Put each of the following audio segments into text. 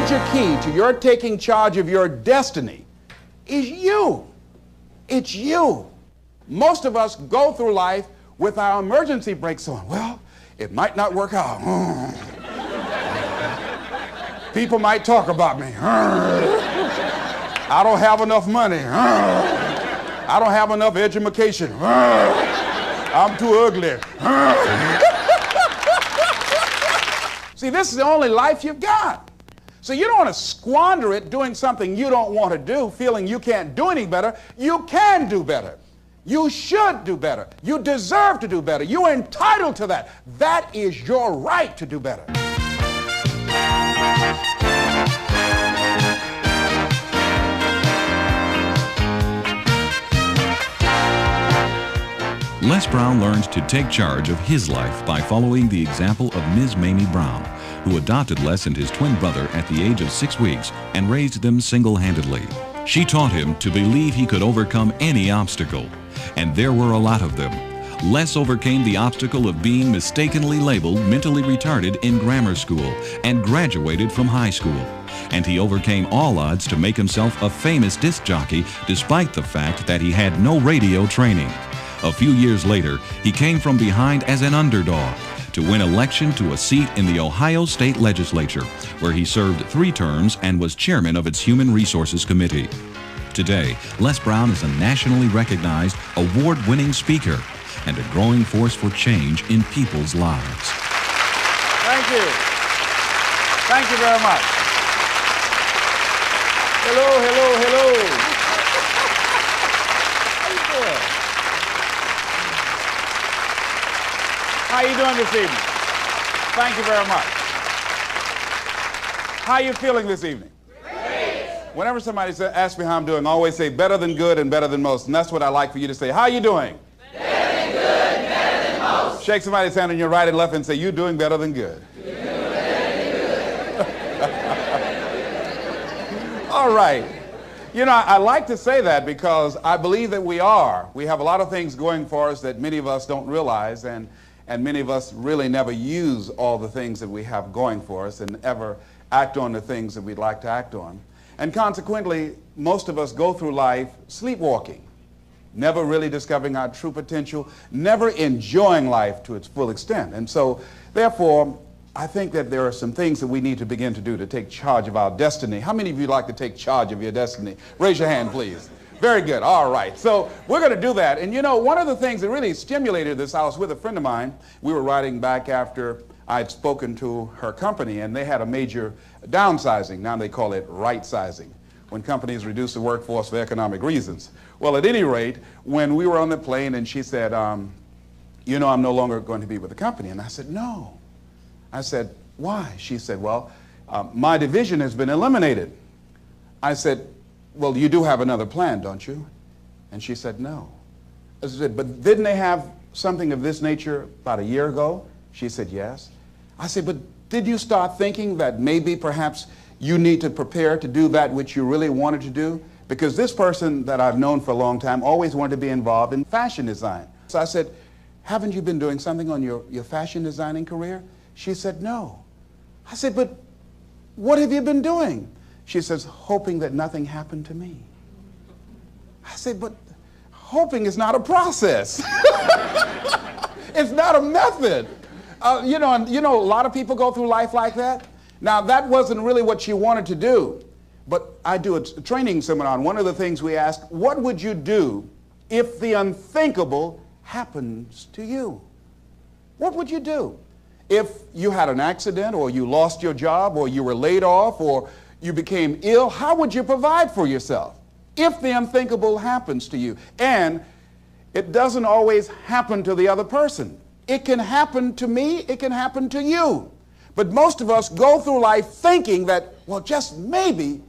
major key to your taking charge of your destiny is you. It's you. Most of us go through life with our emergency brakes on. Well, it might not work out. People might talk about me. I don't have enough money. I don't have enough education. I'm too ugly. See, this is the only life you've got. So you don't want to squander it doing something you don't want to do, feeling you can't do any better. You can do better. You should do better. You deserve to do better. You're entitled to that. That is your right to do better. Les Brown learned to take charge of his life by following the example of Ms. Mamie Brown, who adopted Les and his twin brother at the age of 6 weeks and raised them single-handedly. She taught him to believe he could overcome any obstacle, and there were a lot of them. Les overcame the obstacle of being mistakenly labeled mentally retarded in grammar school and graduated from high school. And he overcame all odds to make himself a famous disc jockey despite the fact that he had no radio training. A few years later, he came from behind as an underdog to win election to a seat in the Ohio State Legislature, where he served 3 terms and was chairman of its Human Resources Committee. Today, Les Brown is a nationally recognized, award-winning speaker and a growing force for change in people's lives. Thank you. Thank you very much. Hello, hello, hello. How you doing this evening? Thank you very much. How are you feeling this evening? Great. Whenever somebody asks me how I'm doing, I always say better than good and better than most. And that's what I like for you to say. How are you doing? Better than good and better than most. Shake somebody's hand on your right and left and say, you're doing better than good. You're doing better than good. All right. You know, I like to say that because I believe that we are. We have a lot of things going for us that many of us don't realize, and many of us really never use all the things that we have going for us and ever act on the things that we'd like to act on. And consequently, most of us go through life sleepwalking, never really discovering our true potential, never enjoying life to its full extent. And so, therefore, I think that there are some things that we need to begin to do to take charge of our destiny. How many of you like to take charge of your destiny? Raise your hand, please. Very good. All right. So we're going to do that. And you know, one of the things that really stimulated this, I was with a friend of mine. We were riding back after I'd spoken to her company, and they had a major downsizing. Now they call it right-sizing, when companies reduce the workforce for economic reasons. Well, at any rate, when we were on the plane and she said, you know, I'm no longer going to be with the company. And I said, no. I said, why? She said, well, my division has been eliminated. I said, well, you do have another plan, don't you? And she said, no. I said, but didn't they have something of this nature about a year ago? She said, yes. I said, but did you start thinking that maybe perhaps you need to prepare to do that which you really wanted to do? Because this person that I've known for a long time always wanted to be involved in fashion design. So I said, haven't you been doing something on your fashion designing career? She said, no. I said, but what have you been doing? She says, hoping that nothing happened to me. I said, but hoping is not a process. It's not a method. You know, a lot of people go through life like that. Now, that wasn't really what she wanted to do. But I do a training seminar, and one of the things we ask, what would you do if the unthinkable happens to you? What would you do? If you had an accident, or you lost your job, or you were laid off, or you became ill, how would you provide for yourself if the unthinkable happens to you? And it doesn't always happen to the other person. It can happen to me, it can happen to you. But most of us go through life thinking that, well, just maybe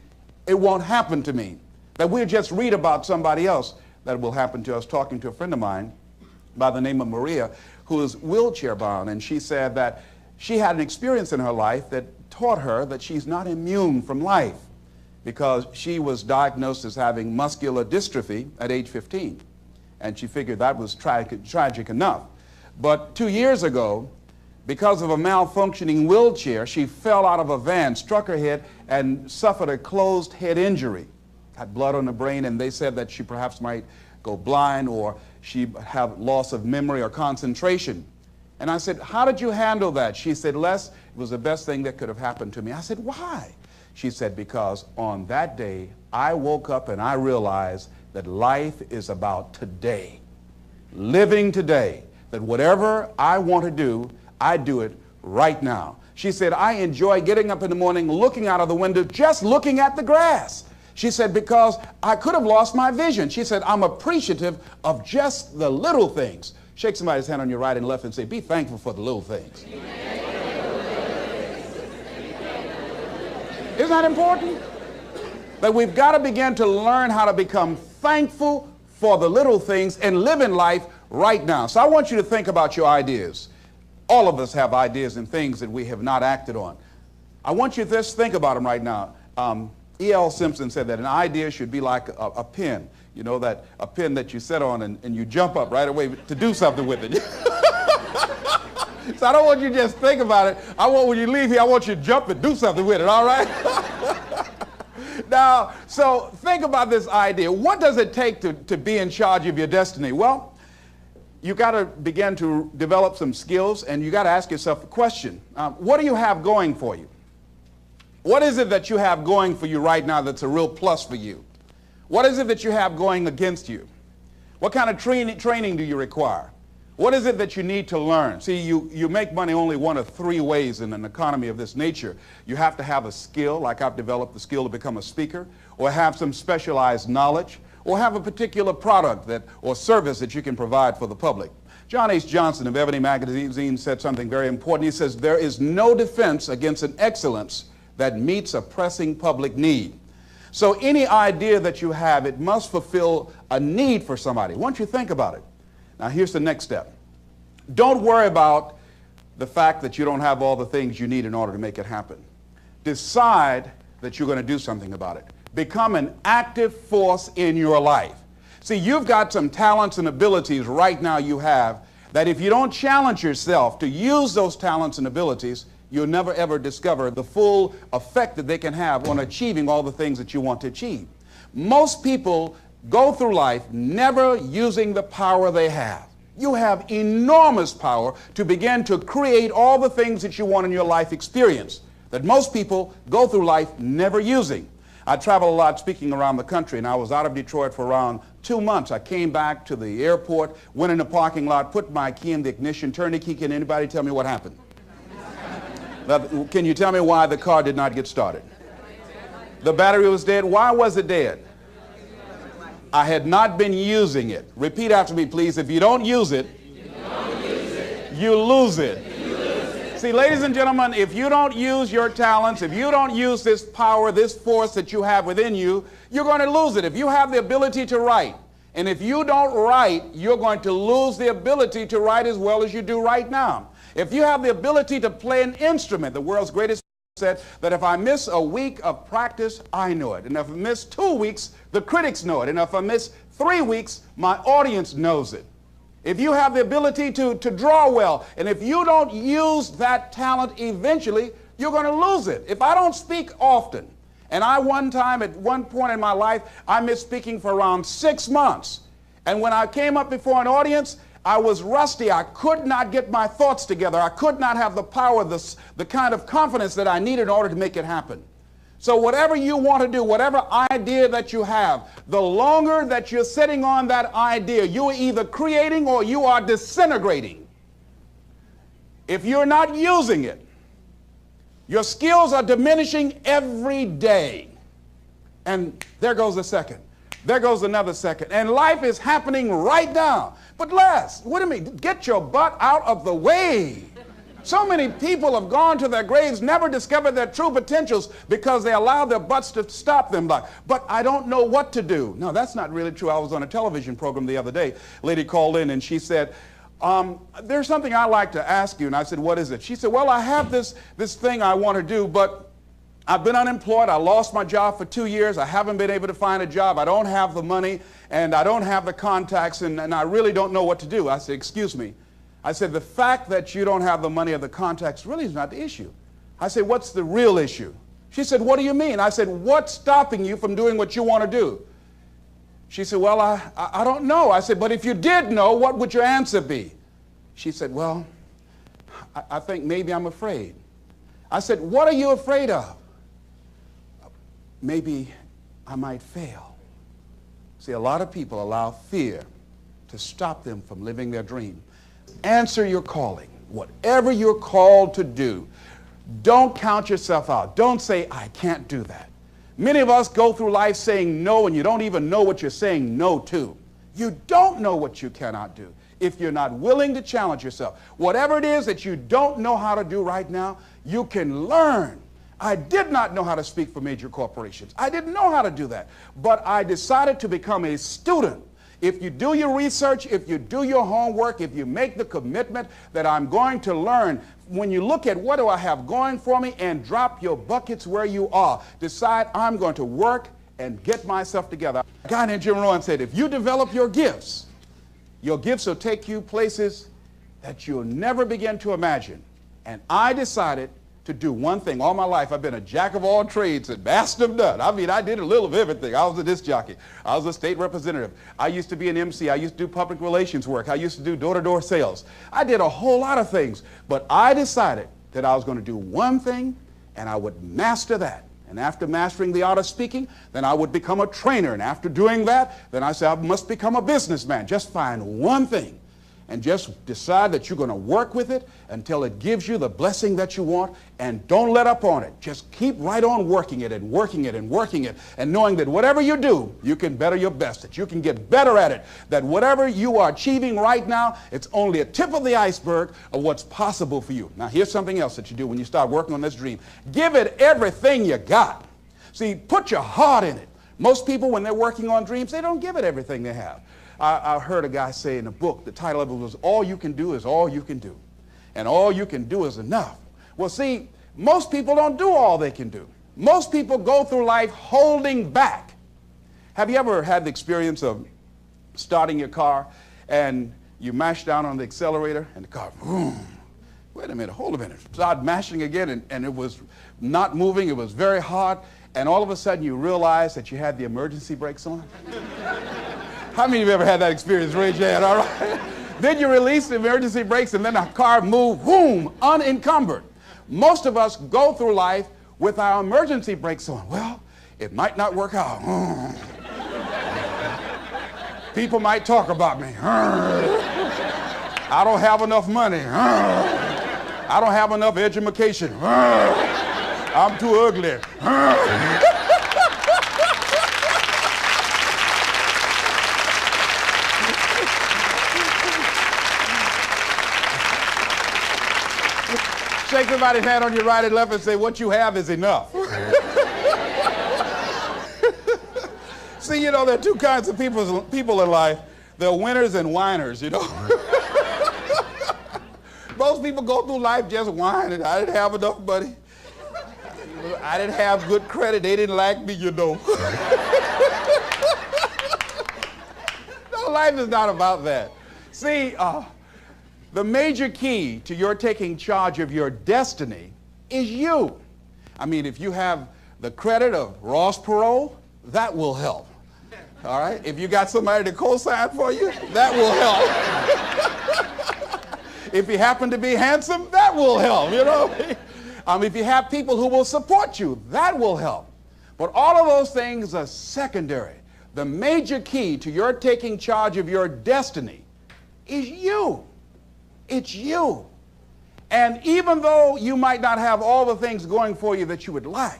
it won't happen to me. That we'll just read about somebody else that will happen to us. Talking to a friend of mine by the name of Maria, who is wheelchair bound, and she said that she had an experience in her life that taught her that she's not immune from life, because she was diagnosed as having muscular dystrophy at age 15, and she figured that was tragic enough. But 2 years ago, Because of a malfunctioning wheelchair, she fell out of a van, struck her head, and suffered a closed head injury. Had blood on the brain, and they said that she perhaps might go blind or she have loss of memory or concentration. And I said, how did you handle that? She said, Les, it was the best thing that could have happened to me. I said, why? She said, because on that day, I woke up and I realized that life is about today. Living today. That whatever I want to do, I do it right now. She said, I enjoy getting up in the morning, looking out of the window, just looking at the grass. She said, because I could have lost my vision. She said, I'm appreciative of just the little things. Shake somebody's hand on your right and left and say, be thankful for the little things. Isn't that important? That we've got to begin to learn how to become thankful for the little things and live in life right now. So I want you to think about your ideas. All of us have ideas and things that we have not acted on. I want you to just think about them right now. E.L. Simpson said that an idea should be like a pen. You know, that a pen that you sit on and you jump up right away to do something with it. So I don't want you to just think about it. I want, when you leave here, I want you to jump and do something with it, all right? Now, so think about this idea. What does it take to be in charge of your destiny? Well, you got to begin to develop some skills, and you got to ask yourself a question. What do you have going for you? What is it that you have going for you right now that's a real plus for you? What is it that you have going against you? What kind of training do you require? What is it that you need to learn? See, you make money only one of three ways in an economy of this nature. You have to have a skill, like I've developed the skill to become a speaker, or have some specialized knowledge, or have a particular product or service that you can provide for the public. John H. Johnson of Ebony Magazine said something very important. He says, there is no defense against an excellence that meets a pressing public need. So any idea that you have, it must fulfill a need for somebody. Once you think about it. Now here's the next step. Don't worry about the fact that you don't have all the things you need in order to make it happen. Decide that you're going to do something about it. Become an active force in your life. See, you've got some talents and abilities right now you have that if you don't challenge yourself to use those talents and abilities, you'll never ever discover the full effect that they can have on achieving all the things that you want to achieve. Most people go through life never using the power they have. You have enormous power to begin to create all the things that you want in your life experience that most people go through life never using. I travel a lot speaking around the country, and I was out of Detroit for around 2 months. I came back to the airport, went in the parking lot, put my key in the ignition, turned the key. Can anybody tell me what happened? Now, can you tell me why the car did not get started? The battery was dead. Why was it dead? I had not been using it. Repeat after me, please. If you don't use it, you lose it. See, ladies and gentlemen, if you don't use your talents, if you don't use this power, this force that you have within you, you're going to lose it. If you have the ability to write, and if you don't write, you're going to lose the ability to write as well as you do right now. If you have the ability to play an instrument, the world's greatest said that if I miss a week of practice, I know it. And if I miss 2 weeks, the critics know it. And if I miss 3 weeks, my audience knows it. If you have the ability to draw well, and if you don't use that talent eventually, you're going to lose it. If I don't speak often, and at one point in my life, I missed speaking for around 6 months. And when I came up before an audience, I was rusty. I could not get my thoughts together. I could not have the power, the kind of confidence that I needed in order to make it happen. So whatever you want to do, whatever idea that you have, the longer that you're sitting on that idea, you are either creating or you are disintegrating. If you're not using it, your skills are diminishing every day. And there goes a second. There goes another second. And life is happening right now. But Les, what do you mean? Get your butt out of the way. So many people have gone to their graves, never discovered their true potentials because they allowed their butts to stop them. But I don't know what to do. No, that's not really true. I was on a television program the other day. A lady called in and she said, there's something I'd like to ask you. And I said, what is it? She said, well, I have this thing I want to do, but I've been unemployed. I lost my job for 2 years. I haven't been able to find a job. I don't have the money and I don't have the contacts and I really don't know what to do. I said, excuse me. I said, the fact that you don't have the money or the contacts really is not the issue. I said, what's the real issue? She said, what do you mean? I said, what's stopping you from doing what you want to do? She said, well, I don't know. I said, but if you did know, what would your answer be? She said, well, I think maybe I'm afraid. I said, what are you afraid of? Maybe I might fail. See, a lot of people allow fear to stop them from living their dream. Answer your calling. Whatever you're called to do, don't count yourself out. Don't say, I can't do that. Many of us go through life saying no, and you don't even know what you're saying no to. You don't know what you cannot do if you're not willing to challenge yourself. Whatever it is that you don't know how to do right now, you can learn. I did not know how to speak for major corporations. I didn't know how to do that. But I decided to become a student. If you do your research, if you do your homework, if you make the commitment that I'm going to learn, when you look at what do I have going for me and drop your buckets where you are, decide I'm going to work and get myself together. A guy named Jim Rohn said, if you develop your gifts will take you places that you'll never begin to imagine. And I decided to do one thing. All my life, I've been a jack of all trades and master of none. I mean, I did a little of everything. I was a disc jockey. I was a state representative. I used to be an MC. I used to do public relations work. I used to do door-to-door sales. I did a whole lot of things. But I decided that I was going to do one thing, and I would master that. And after mastering the art of speaking, then I would become a trainer. And after doing that, then I said, I must become a businessman. Just find one thing and just decide that you're going to work with it until it gives you the blessing that you want, and don't let up on it. Just keep right on working it and working it and working it, and knowing that whatever you do, you can better your best, that you can get better at it, that whatever you are achieving right now, it's only a tip of the iceberg of what's possible for you. Now, here's something else that you do when you start working on this dream. Give it everything you got. See, put your heart in it. Most people, when they're working on dreams, they don't give it everything they have. I heard a guy say in a book, the title of it was, All You Can Do Is All You Can Do. And all you can do is enough. Well, see, most people don't do all they can do. Most people go through life holding back. Have you ever had the experience of starting your car and you mash down on the accelerator and the car, boom, wait a minute, hold a minute. Start mashing again, and it was not moving, it was very hard, and all of a sudden you realize that you had the emergency brakes on? How many of you ever had that experience? Raise your hand, all right? Then you release the emergency brakes and then the car moves, boom, unencumbered. Most of us go through life with our emergency brakes on. Well, it might not work out. People might talk about me. I don't have enough money. I don't have enough education. I'm too ugly. Shake somebody's hand on your right and left and say, what you have is enough. See, you know, there are two kinds of people in life. There are winners and whiners, you know. Most people go through life just whining. I didn't have enough money. I didn't have good credit. They didn't like me, you know. No, life is not about that. See, the major key to your taking charge of your destiny is you. I mean, if you have the credit of Ross Perot, that will help. All right? If you got somebody to co-sign for you, that will help. If you happen to be handsome, that will help, you know? If you have people who will support you, that will help. But all of those things are secondary. The major key to your taking charge of your destiny is you. It's you. And even though you might not have all the things going for you that you would like,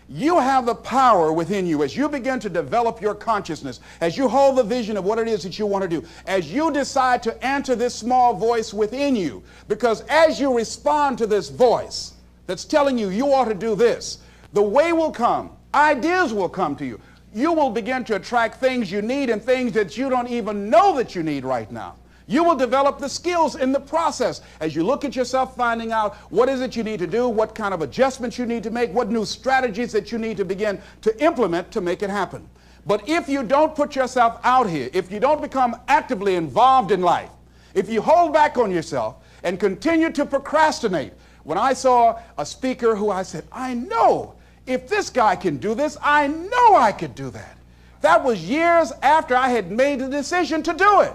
you have the power within you as you begin to develop your consciousness, as you hold the vision of what it is that you want to do, as you decide to answer this small voice within you. Because as you respond to this voice that's telling you you ought to do this, the way will come, ideas will come to you. You will begin to attract things you need and things that you don't even know that you need right now. You will develop the skills in the process as you look at yourself, finding out what is it you need to do, what kind of adjustments you need to make, what new strategies that you need to begin to implement to make it happen. But if you don't put yourself out here, if you don't become actively involved in life, If you hold back on yourself and continue to procrastinate, when I saw a speaker who I said, I know if this guy can do this, I know I could do that. That was years after I had made the decision to do it.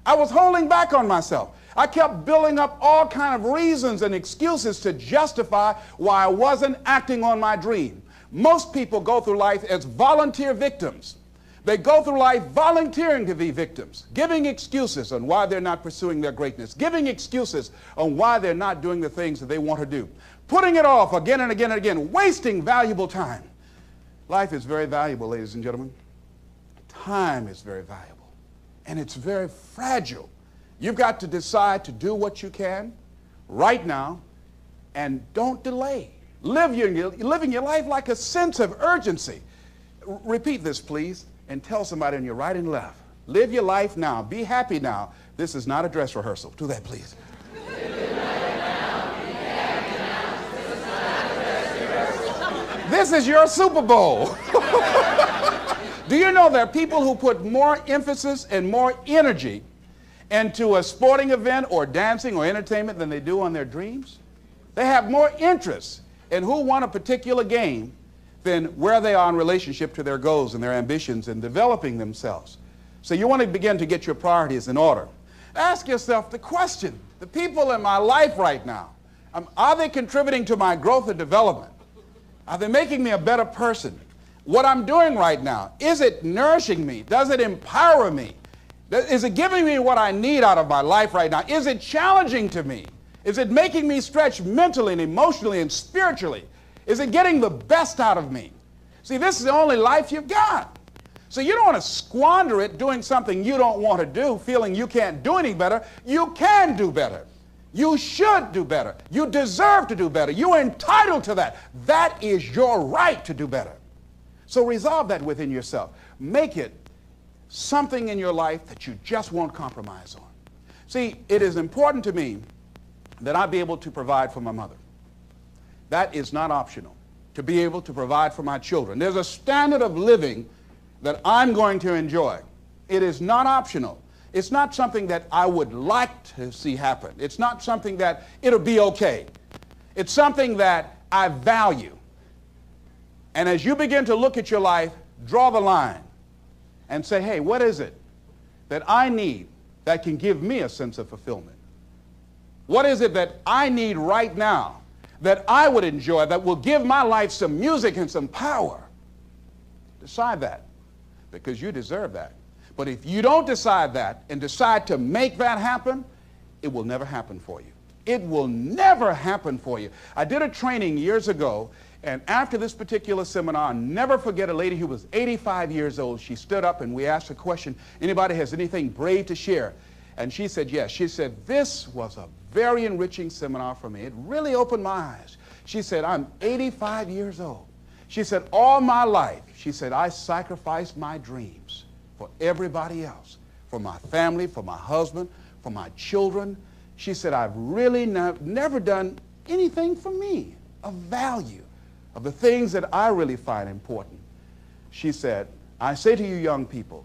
I was holding back on myself. I kept building up all kind of reasons and excuses to justify why I wasn't acting on my dream. Most people go through life as volunteer victims. They go through life volunteering to be victims, giving excuses on why they're not pursuing their greatness, giving excuses on why they're not doing the things that they want to do, putting it off again and again and again, wasting valuable time. Life is very valuable, ladies and gentlemen. Time is very valuable, and it's very fragile. You've got to decide to do what you can right now, and don't delay. Living your life like a sense of urgency. Repeat this, please, and tell somebody on your right and left. Live your life now. Be happy now. This is not a dress rehearsal. Do that, please. This is your Super Bowl. Do you know there are people who put more emphasis and more energy into a sporting event or dancing or entertainment than they do on their dreams? They have more interest in who won a particular game than where they are in relationship to their goals and their ambitions and developing themselves. So you want to begin to get your priorities in order. Ask yourself the question, the people in my life right now, are they contributing to my growth and development? Are they making me a better person? What I'm doing right now, is it nourishing me? Does it empower me? Is it giving me what I need out of my life right now? Is it challenging to me? Is it making me stretch mentally and emotionally and spiritually? Is it getting the best out of me? See, this is the only life you've got. So you don't want to squander it doing something you don't want to do, feeling you can't do any better. You can do better. You should do better. You deserve to do better. You're entitled to that. That is your right to do better. So resolve that within yourself. Make it something in your life that you just won't compromise on. See, it is important to me that I be able to provide for my mother. That is not optional, to be able to provide for my children. There's a standard of living that I'm going to enjoy. It is not optional. It's not something that I would like to see happen. It's not something that it'll be okay. It's something that I value. And as you begin to look at your life, draw the line and say, hey, what is it that I need that can give me a sense of fulfillment? What is it that I need right now that I would enjoy, that will give my life some music and some power? Decide that, because you deserve that. But if you don't decide that and decide to make that happen, it will never happen for you. It will never happen for you. I did a training years ago, and after this particular seminar, I'll never forget a lady who was 85 years old. She stood up and we asked a question, anybody has anything brave to share? And she said yes. She said, this was a very enriching seminar for me. It really opened my eyes. She said, I'm 85 years old. She said, all my life, she said, I sacrificed my dreams for everybody else, for my family, for my husband, for my children. She said, I've really never done anything for me of value, of the things that I really find important. She said, I say to you young people,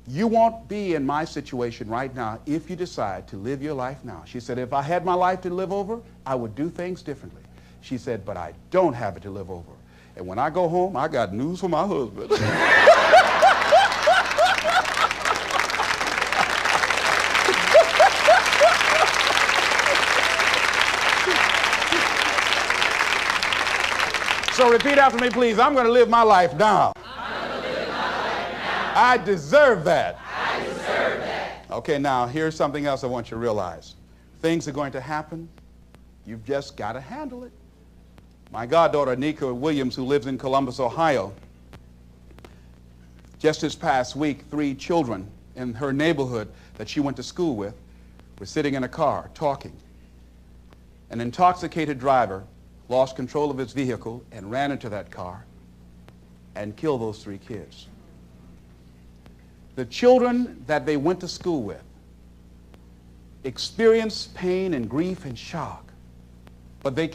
you won't be in my situation right now if you decide to live your life now. She said, if I had my life to live over, I would do things differently. She said, but I don't have it to live over. And when I go home, I got news for my husband. So repeat after me, please. I'm going to live my life now. I deserve that. I deserve that. Okay, now here's something else I want you to realize. Things are going to happen. You've just got to handle it. My goddaughter, Nika Williams, who lives in Columbus, Ohio, just this past week, 3 children in her neighborhood that she went to school with were sitting in a car talking. An intoxicated driver lost control of his vehicle and ran into that car and killed those 3 kids. The children that they went to school with experienced pain and grief and shock, but they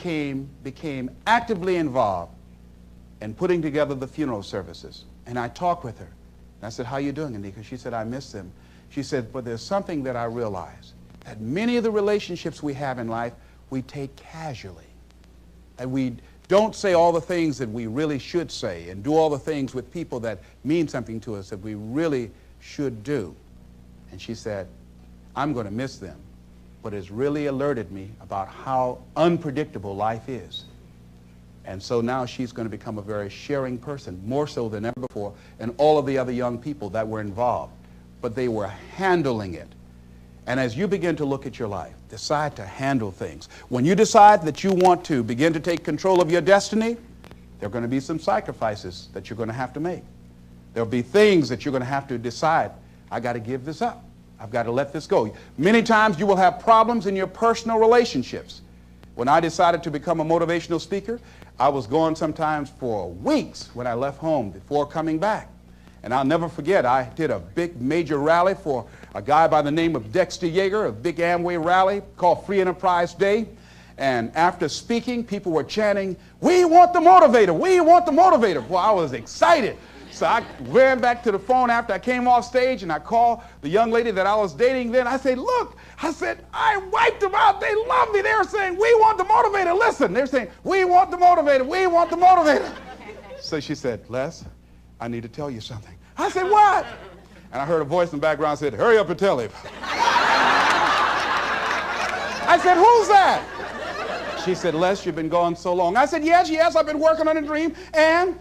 became actively involved in putting together the funeral services. And I talked with her. And I said, how you doing, Anika? She said, I miss them. She said, but there's something that I realize, that many of the relationships we have in life, we take casually. And we don't say all the things that we really should say and do all the things with people that mean something to us that we really should do. And she said, I'm going to miss them, but it's really alerted me about how unpredictable life is. And so now she's going to become a very sharing person, more so than ever before, and all of the other young people that were involved. But they were handling it. And as you begin to look at your life, decide to handle things. When you decide that you want to begin to take control of your destiny, there are going to be some sacrifices that you're going to have to make. There'll be things that you're going to have to decide, I got to give this up. I've got to let this go. Many times you will have problems in your personal relationships. When I decided to become a motivational speaker, I was gone sometimes for weeks when I left home before coming back. And I'll never forget, I did a big major rally for a guy by the name of Dexter Yeager, a big Amway rally called Free Enterprise Day. And after speaking, people were chanting, "We want the motivator, we want the motivator." Well, I was excited. So I ran back to the phone after I came off stage and I called the young lady that I was dating then. I said, look, I said, I wiped them out. They love me. They were saying, we want the motivator. Listen, they're saying, we want the motivator. We want the motivator. So she said, Les, I need to tell you something. I said, what? And I heard a voice in the background said, hurry up and tell him. I said, who's that? She said, Les, you've been gone so long. I said, yes, I've been working on a dream, and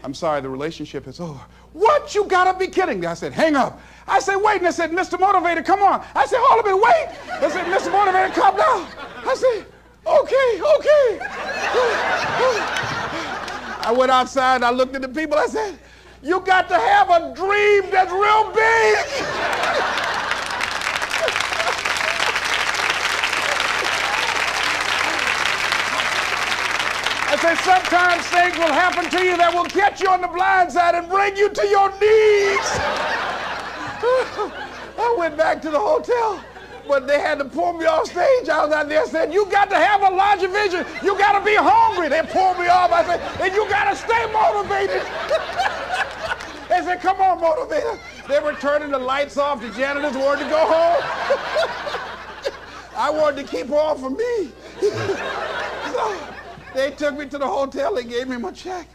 I'm sorry, the relationship is over. What? You gotta be kidding me. I said, hang up. I said, wait. And I said, Mr. Motivator, come on. I said, hold a minute, wait. I said, Mr. Motivator, come down. I said, okay. I went outside, I looked at the people, I said, you got to have a dream that's real big. I said, sometimes things will happen to you that will catch you on the blind side and bring you to your knees. I went back to the hotel, but they had to pull me off stage. I was out there and said, you got to have a larger vision. You got to be hungry. They pulled me off. I said, and you got to stay motivated. They said, come on, motivator. They were turning the lights off. The janitors wanted to go home. I wanted to keep on for me. So, they took me to the hotel, they gave me my check,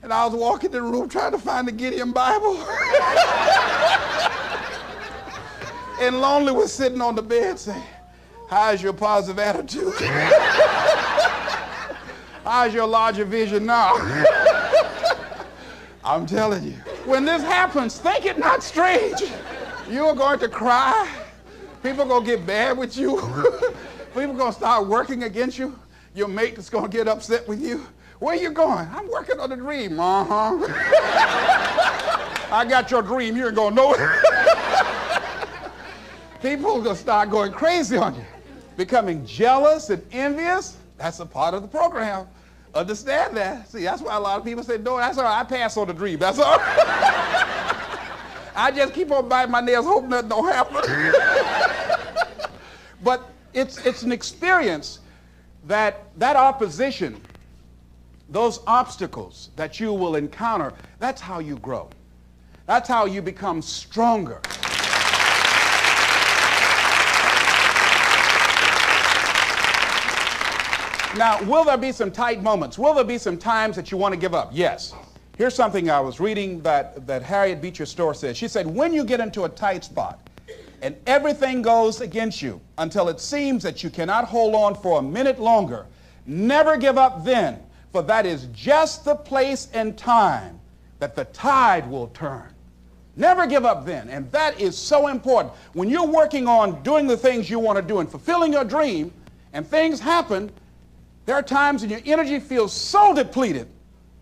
and I was walking in the room trying to find the Gideon Bible. And Lonely was sitting on the bed saying, how's your positive attitude? How's your larger vision now? I'm telling you, when this happens, think it not strange. You are going to cry. People are going to get mad with you. People are going to start working against you. Your mate is going to get upset with you. Where you going? I'm working on a dream. I got your dream. You ain't going to know it. People are going to start going crazy on you. Becoming jealous and envious. That's a part of the program. Understand that. See, that's why a lot of people say, no, that's all right. I pass on the dream. That's all right. I just keep on biting my nails, hope nothing don't happen. But it's an experience that opposition, those obstacles that you will encounter, that's how you grow. That's how you become stronger. Now, will there be some tight moments? Will there be some times that you want to give up? Yes. Here's something I was reading that Harriet Beecher Stowe said. She said, when you get into a tight spot, and everything goes against you until it seems that you cannot hold on for a minute longer, never give up then, for that is just the place and time that the tide will turn. Never give up then, and that is so important. When you're working on doing the things you want to do and fulfilling your dream, and things happen, there are times when your energy feels so depleted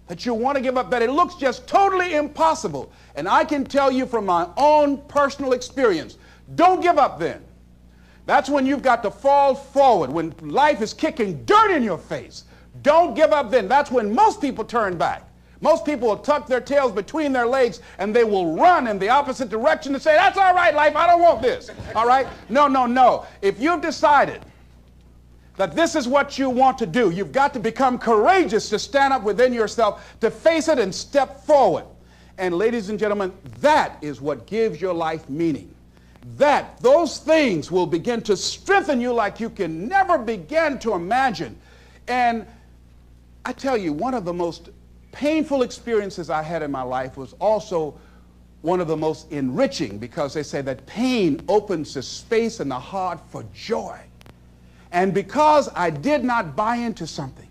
that you want to give up, that it looks just totally impossible. And I can tell you from my own personal experience, don't give up then. That's when you've got to fall forward, when life is kicking dirt in your face. Don't give up then. That's when most people turn back. Most people will tuck their tails between their legs and they will run in the opposite direction and say, that's all right, life, I don't want this. All right? No. If you've decided that this is what you want to do, you've got to become courageous to stand up within yourself, to face it and step forward. And ladies and gentlemen, that is what gives your life meaning. those things will begin to strengthen you like you can never begin to imagine. And I tell you, one of the most painful experiences I had in my life was also one of the most enriching, because they say that pain opens the space in the heart for joy. And because I did not buy into something,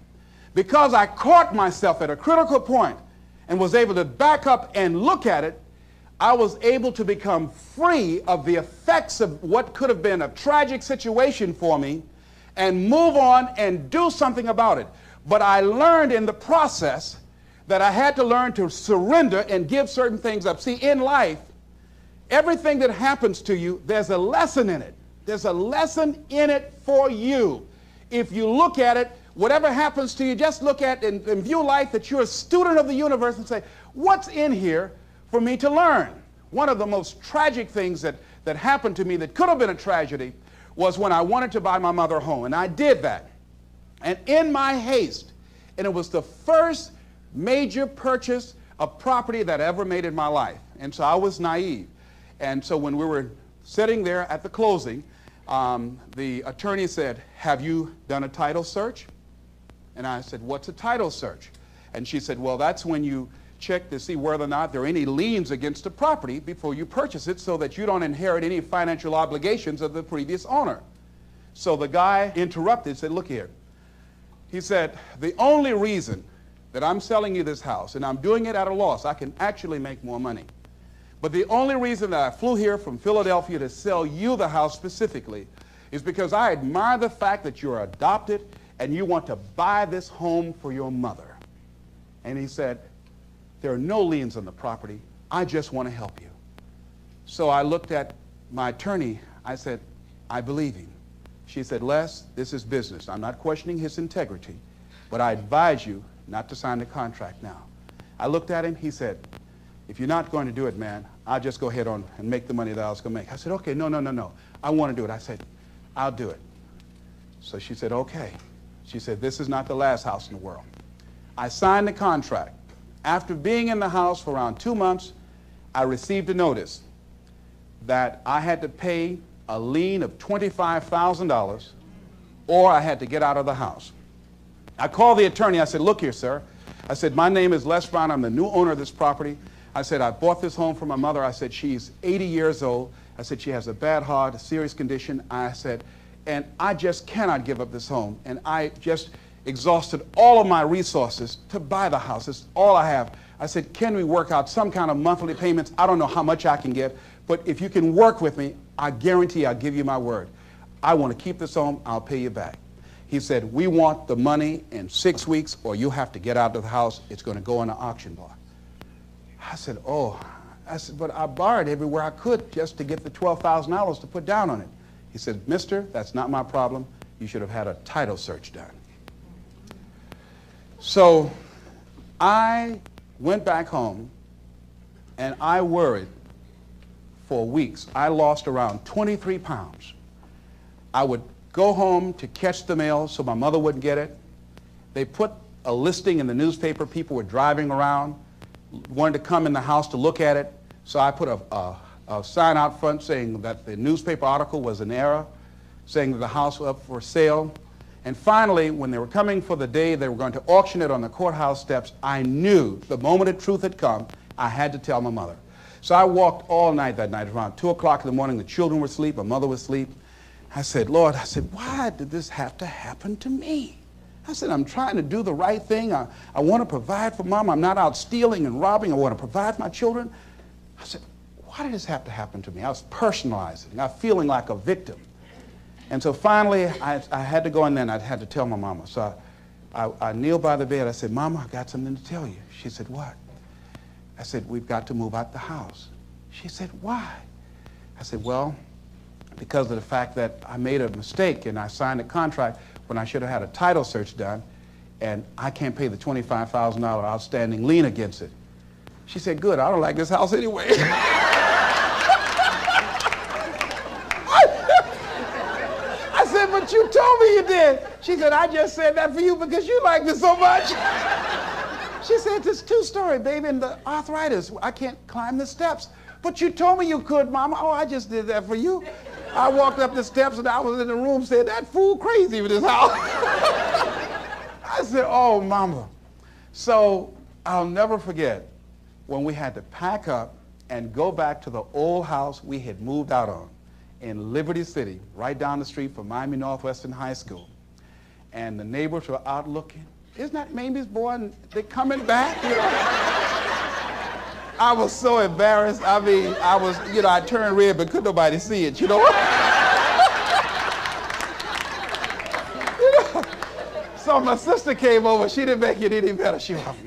because I caught myself at a critical point and was able to back up and look at it, I was able to become free of the effects of what could have been a tragic situation for me and move on and do something about it. But I learned in the process that I had to learn to surrender and give certain things up. See, in life, everything that happens to you, there's a lesson in it. There's a lesson in it for you. If you look at it, whatever happens to you, just look at and view life that you're a student of the universe and say, what's in here for me to learn? One of the most tragic things that happened to me that could have been a tragedy was when I wanted to buy my mother a home, and I did that. And in my haste, and it was the first major purchase of property that I ever made in my life, and so I was naive. And so when we were sitting there at the closing, the attorney said, have you done a title search? And I said, what's a title search? And she said, well, that's when you check to see whether or not there are any liens against the property before you purchase it, so that you don't inherit any financial obligations of the previous owner. So the guy interrupted, said, look here. He said, the only reason that I'm selling you this house, and I'm doing it at a loss, I can actually make more money, but the only reason that I flew here from Philadelphia to sell you the house specifically is because I admire the fact that you're adopted and you want to buy this home for your mother. And he said, there are no liens on the property. I just want to help you. So I looked at my attorney. I said, I believe him. She said, Les, this is business. I'm not questioning his integrity, but I advise you not to sign the contract now. I looked at him. He said, if you're not going to do it, man, I'll just go ahead on and make the money that I was going to make. I said, okay, no. I want to do it. I said, I'll do it. So she said, okay. She said, this is not the last house in the world. I signed the contract. After being in the house for around 2 months, I received a notice that I had to pay a lien of $25,000 or I had to get out of the house. I called the attorney. I said, look here, sir. I said, my name is Les Brown. I'm the new owner of this property. I said, I bought this home for my mother. I said, she's 80 years old. I said, she has a bad heart, a serious condition. I said, and I just cannot give up this home. And I just exhausted all of my resources to buy the house. It's all I have. I said, can we work out some kind of monthly payments? I don't know how much I can get, but if you can work with me, I guarantee I'll give you my word. I want to keep this home. I'll pay you back. He said, we want the money in 6 weeks or you have to get out of the house. It's going to go on the auction block. I said, oh. I said, but I borrowed everywhere I could just to get the $12,000 to put down on it. He said, mister, that's not my problem. You should have had a title search done. So I went back home and I worried for weeks. I lost around 23 pounds. I would go home to catch the mail so my mother wouldn't get it. They put a listing in the newspaper. People were driving around, wanted to come in the house to look at it. So I put a sign out front saying that the newspaper article was an error, saying that the house was up for sale. And finally, when they were coming for the day they were going to auction it on the courthouse steps, I knew the moment the truth had come, I had to tell my mother. So I walked all night that night. Around 2 o'clock in the morning, the children were asleep, my mother was asleep. I said, Lord, I said, why did this have to happen to me? I said, I'm trying to do the right thing. I want to provide for Mom. I'm not out stealing and robbing. I want to provide for my children. I said, why did this have to happen to me? I was personalizing. I was feeling like a victim. And so finally, I had to go in there and I had to tell my mama. So I kneeled by the bed. I said, Mama, I got something to tell you. She said, what? I said, we've got to move out the house. She said, why? I said, well, because of the fact that I made a mistake and I signed a contract when I should have had a title search done, and I can't pay the $25,000 outstanding lien against it. She said, good, I don't like this house anyway. I said, but you told me you did. She said, I just said that for you because you like me so much. She said, it's 2-story, baby, and the arthritis, I can't climb the steps. But you told me you could, Mama. Oh, I just did that for you. I walked up the steps and I was in the room saying, that fool crazy with his house. I said, oh, Mama. So I'll never forget when we had to pack up and go back to the old house we had moved out on in Liberty City, right down the street from Miami Northwestern High School. And the neighbors were out looking. Isn't that Mamie's boy? And they're coming back, you know? I was so embarrassed. I mean, I was, you know, I turned red, but couldn't nobody see it, you know? So my sister came over. She didn't make it any better. She was like,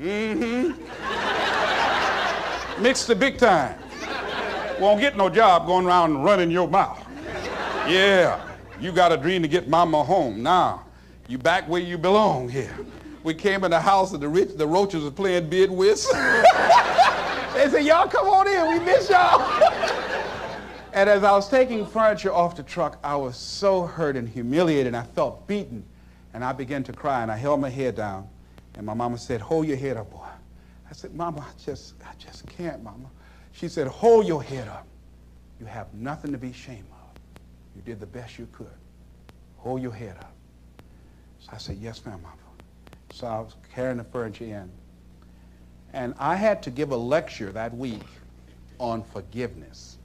mixed the big time. Won't get no job going around and running your mouth. Yeah, you got a dream to get Mama home. Now, you back where you belong here. We came in the house and the roaches were playing bid whist. They said, y'all come on in, we miss y'all. And as I was taking furniture off the truck, I was so hurt and humiliated, and I felt beaten. And I began to cry, and I held my head down. And my mama said, hold your head up, boy. I said, Mama, I just can't, Mama. She said, hold your head up. You have nothing to be ashamed of. You did the best you could. Hold your head up. So I said, yes, ma'am, Mama. So I was carrying the furniture in. And I had to give a lecture that week on forgiveness.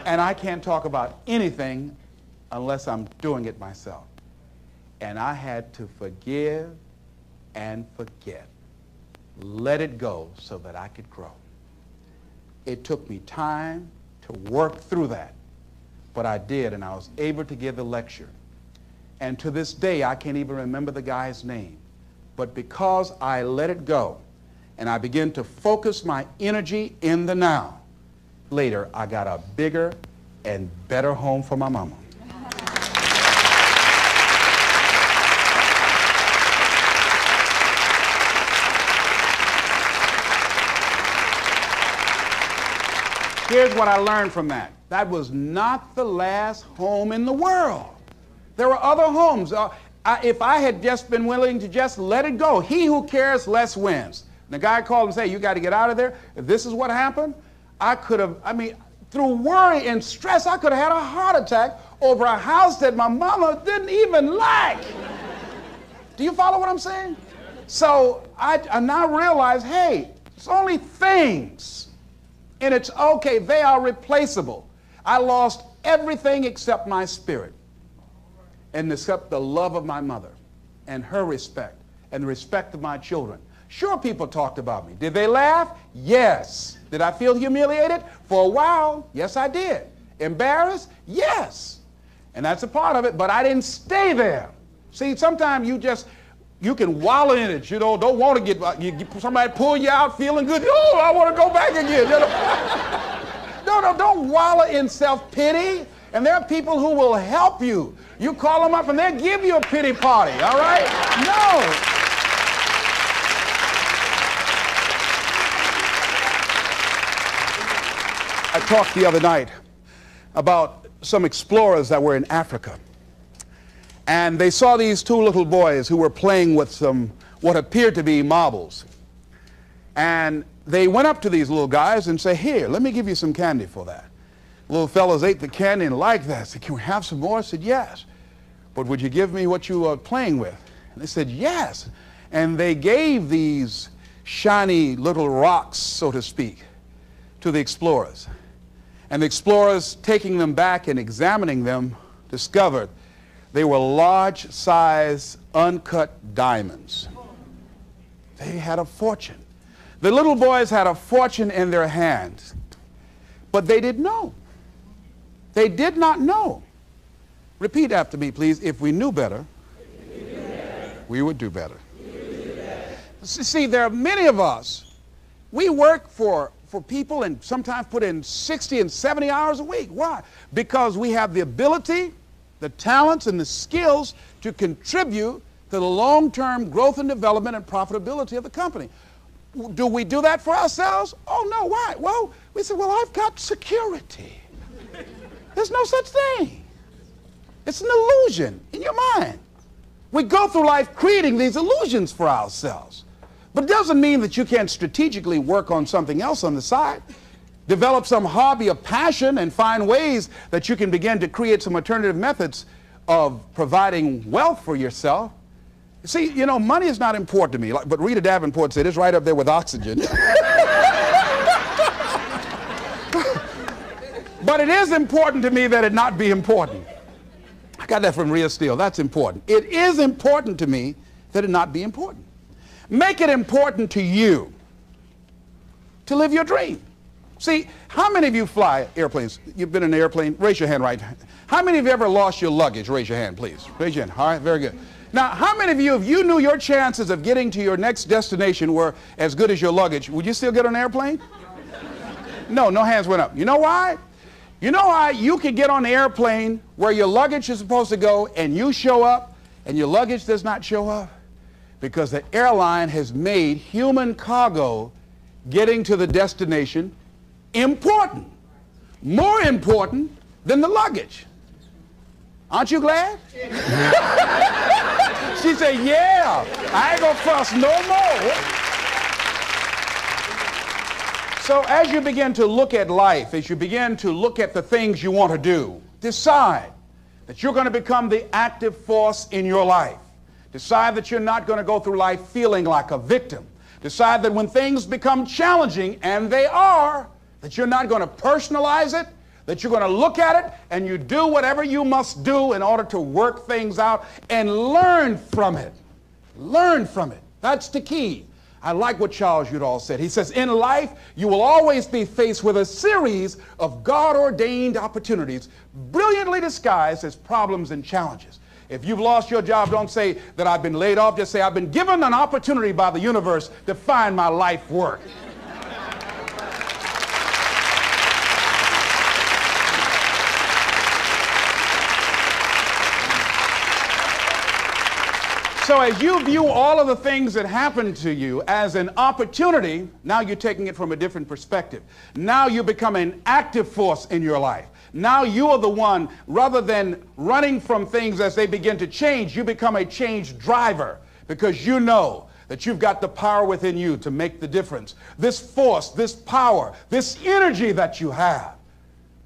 And I can't talk about anything unless I'm doing it myself. And I had to forgive and forget. Let it go so that I could grow. It took me time to work through that, but I did, and I was able to give the lecture. And to this day, I can't even remember the guy's name. But because I let it go, and I began to focus my energy in the now, later I got a bigger and better home for my mama. Here's what I learned from that. That was not the last home in the world. There were other homes. If I had just been willing to just let it go, he who cares less wins. And the guy called and said, you got to get out of there. If this is what happened, I could have, through worry and stress, I could have had a heart attack over a house that my mama didn't even like. Do you follow what I'm saying? So I now realize, hey, it's only things. And it's okay, they are replaceable. I lost everything except my spirit, and except the love of my mother and her respect and the respect of my children. Sure, people talked about me. Did they laugh? Yes. Did I feel humiliated? For a while, yes, I did. Embarrassed? Yes. And that's a part of it, but I didn't stay there. See, sometimes you can wallow in it, you know, don't want to get, somebody pull you out feeling good, oh, I want to go back again. You know? No, don't wallow in self-pity. And there are people who will help you. You call them up and they'll give you a pity party, all right? No. I talked the other night about some explorers that were in Africa. And they saw these two little boys who were playing with some what appeared to be marbles. And they went up to these little guys and said, here, let me give you some candy for that. Little fellows ate the candy and liked that. Said, can we have some more? I said, yes. But would you give me what you are playing with? And they said, yes. And they gave these shiny little rocks, so to speak, to the explorers. And the explorers, taking them back and examining them, discovered they were large-size, uncut diamonds. They had a fortune. The little boys had a fortune in their hands, but they didn't know. They did not know. Repeat after me, please. If we knew better, we would do better. See, there are many of us, we work for people and sometimes put in 60 and 70 hours a week. Why? Because we have the ability, the talents, and the skills to contribute to the long-term growth and development and profitability of the company. Do we do that for ourselves? Oh, no. Why? Well, we say, well, I've got security. There's no such thing. It's an illusion in your mind. We go through life creating these illusions for ourselves. But it doesn't mean that you can't strategically work on something else on the side. Develop some hobby of passion and find ways that you can begin to create some alternative methods of providing wealth for yourself. See, you know, money is not important to me, but Rita Davenport said it's right up there with oxygen. But it is important to me that it not be important. I got that from Rhea Steele. That's important. It is important to me that it not be important. Make it important to you to live your dream. See, how many of you fly airplanes? You've been in an airplane? Raise your hand right. How many of you ever lost your luggage? Raise your hand, please. Raise your hand. All right, very good. Now, how many of you, if you knew your chances of getting to your next destination were as good as your luggage, would you still get on an airplane? No, no hands went up. You know why? You know why you could get on the airplane where your luggage is supposed to go and you show up and your luggage does not show up? Because the airline has made human cargo getting to the destination important, more important than the luggage. Aren't you glad? She said, yeah, I ain't gonna fuss no more. So as you begin to look at life, as you begin to look at the things you want to do, decide that you're going to become the active force in your life. Decide that you're not going to go through life feeling like a victim. Decide that when things become challenging, and they are, that you're not going to personalize it, that you're going to look at it and you do whatever you must do in order to work things out and learn from it. Learn from it. That's the key. I like what Charles Udall said. He says, in life, you will always be faced with a series of God-ordained opportunities, brilliantly disguised as problems and challenges. If you've lost your job, don't say that I've been laid off. Just say, I've been given an opportunity by the universe to find my life work. So as you view all of the things that happen to you as an opportunity, now you're taking it from a different perspective. Now you become an active force in your life. Now you are the one, rather than running from things as they begin to change, you become a change driver because you know that you've got the power within you to make the difference. This force, this power, this energy that you have,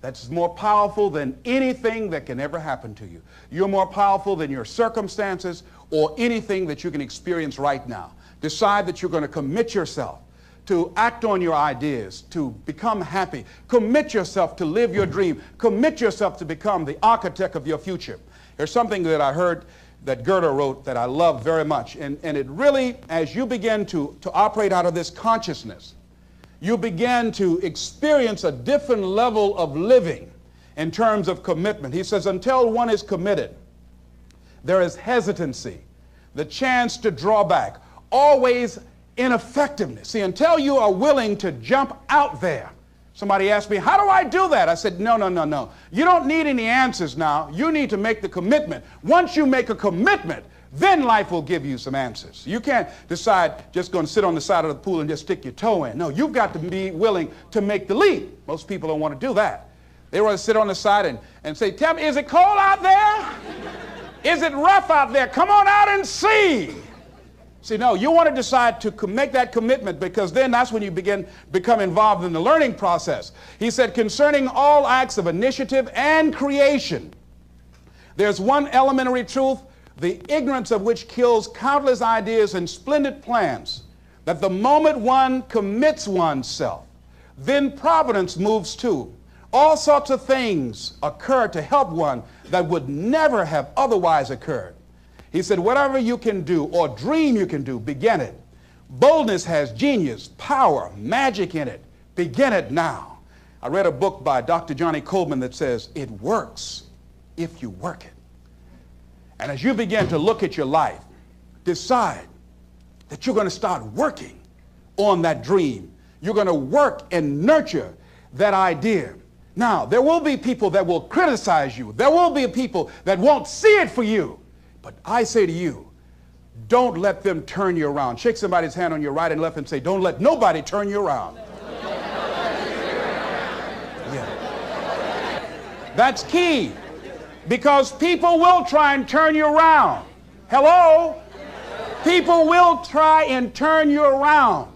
that's more powerful than anything that can ever happen to you. You're more powerful than your circumstances or anything that you can experience right now. Decide that you're going to commit yourself to act on your ideas, to become happy. Commit yourself to live your dream. Commit yourself to become the architect of your future. There's something that I heard that Goethe wrote that I love very much. And it really, as you begin to operate out of this consciousness, you begin to experience a different level of living in terms of commitment. He says, until one is committed, there is hesitancy, the chance to draw back, always ineffectiveness. See, until you are willing to jump out there. Somebody asked me, how do I do that? I said, no. You don't need any answers now. You need to make the commitment. Once you make a commitment, then life will give you some answers. You can't decide just going to sit on the side of the pool and just stick your toe in. No, you've got to be willing to make the leap. Most people don't want to do that. They want to sit on the side and say, tell me, is it cold out there? Is it rough out there? Come on out and see. See, no, you want to decide to make that commitment because then that's when you become involved in the learning process. He said, concerning all acts of initiative and creation, there's one elementary truth, the ignorance of which kills countless ideas and splendid plans, that the moment one commits oneself, then providence moves too. All sorts of things occur to help one that would never have otherwise occurred. He said, whatever you can do or dream you can do, begin it. Boldness has genius, power, magic in it. Begin it now. I read a book by Dr. Johnny Coleman that says, it works if you work it. And as you begin to look at your life, decide that you're going to start working on that dream. You're going to work and nurture that idea. Now, there will be people that will criticize you. There will be people that won't see it for you. But I say to you, don't let them turn you around. Shake somebody's hand on your right and left and say, don't let nobody turn you around. Yeah. That's key. Because people will try and turn you around. Hello? People will try and turn you around.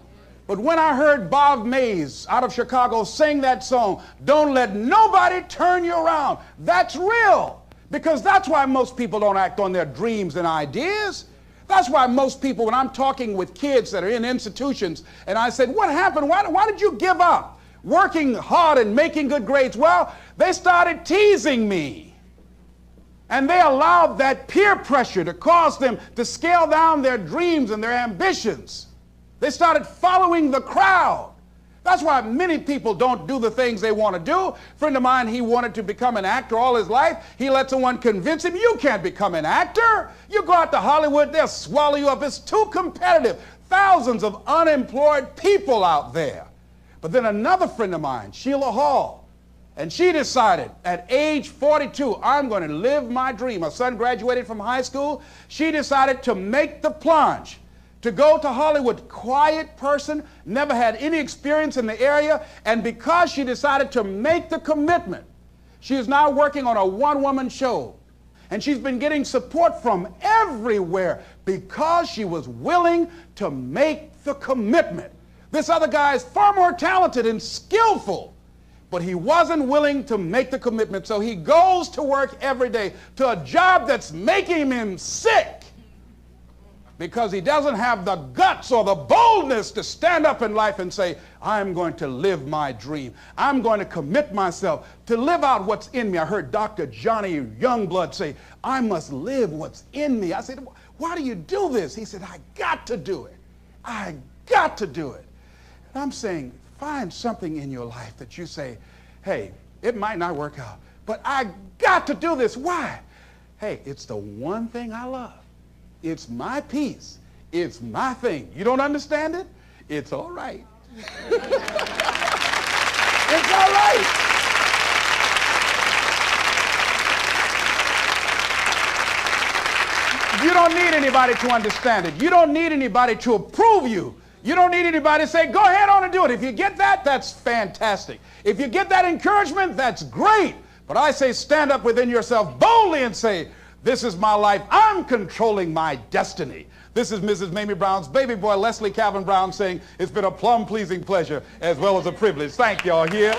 But when I heard Bob Mays out of Chicago sing that song, "Don't let nobody turn you around," that's real. Because that's why most people don't act on their dreams and ideas. That's why most people, when I'm talking with kids that are in institutions, and I said, "What happened? Why did you give up working hard and making good grades?" Well, they started teasing me. And they allowed that peer pressure to cause them to scale down their dreams and their ambitions. They started following the crowd. That's why many people don't do the things they want to do. A friend of mine, he wanted to become an actor all his life. He let someone convince him, "You can't become an actor. You go out to Hollywood, they'll swallow you up. It's too competitive." Thousands of unemployed people out there. But then another friend of mine, Sheila Hall, and she decided at age 42, "I'm going to live my dream." Her son graduated from high school. She decided to make the plunge, to go to Hollywood. Quiet person, never had any experience in the area, and because she decided to make the commitment, she is now working on a one-woman show. And she's been getting support from everywhere because she was willing to make the commitment. This other guy is far more talented and skillful, but he wasn't willing to make the commitment. So he goes to work every day to a job that's making him sick because he doesn't have the guts or the boldness to stand up in life and say, "I'm going to live my dream. I'm going to commit myself to live out what's in me." I heard Dr. Johnny Youngblood say, "I must live what's in me." I said, "Why do you do this?" He said, "I got to do it. I got to do it." And I'm saying, find something in your life that you say, "Hey, it might not work out, but I got to do this." Why? Hey, it's the one thing I love. It's my piece. It's my thing. You don't understand it? It's all right. It's all right. You don't need anybody to understand it. You don't need anybody to approve you. You don't need anybody to say, "Go ahead on and do it." If you get that, that's fantastic. If you get that encouragement, that's great. But I say stand up within yourself boldly and say, "This is my life. I'm controlling my destiny." This is Mrs. Mamie Brown's baby boy, Leslie Calvin Brown, saying it's been a plum-pleasing pleasure as well as a privilege. Thank y'all here.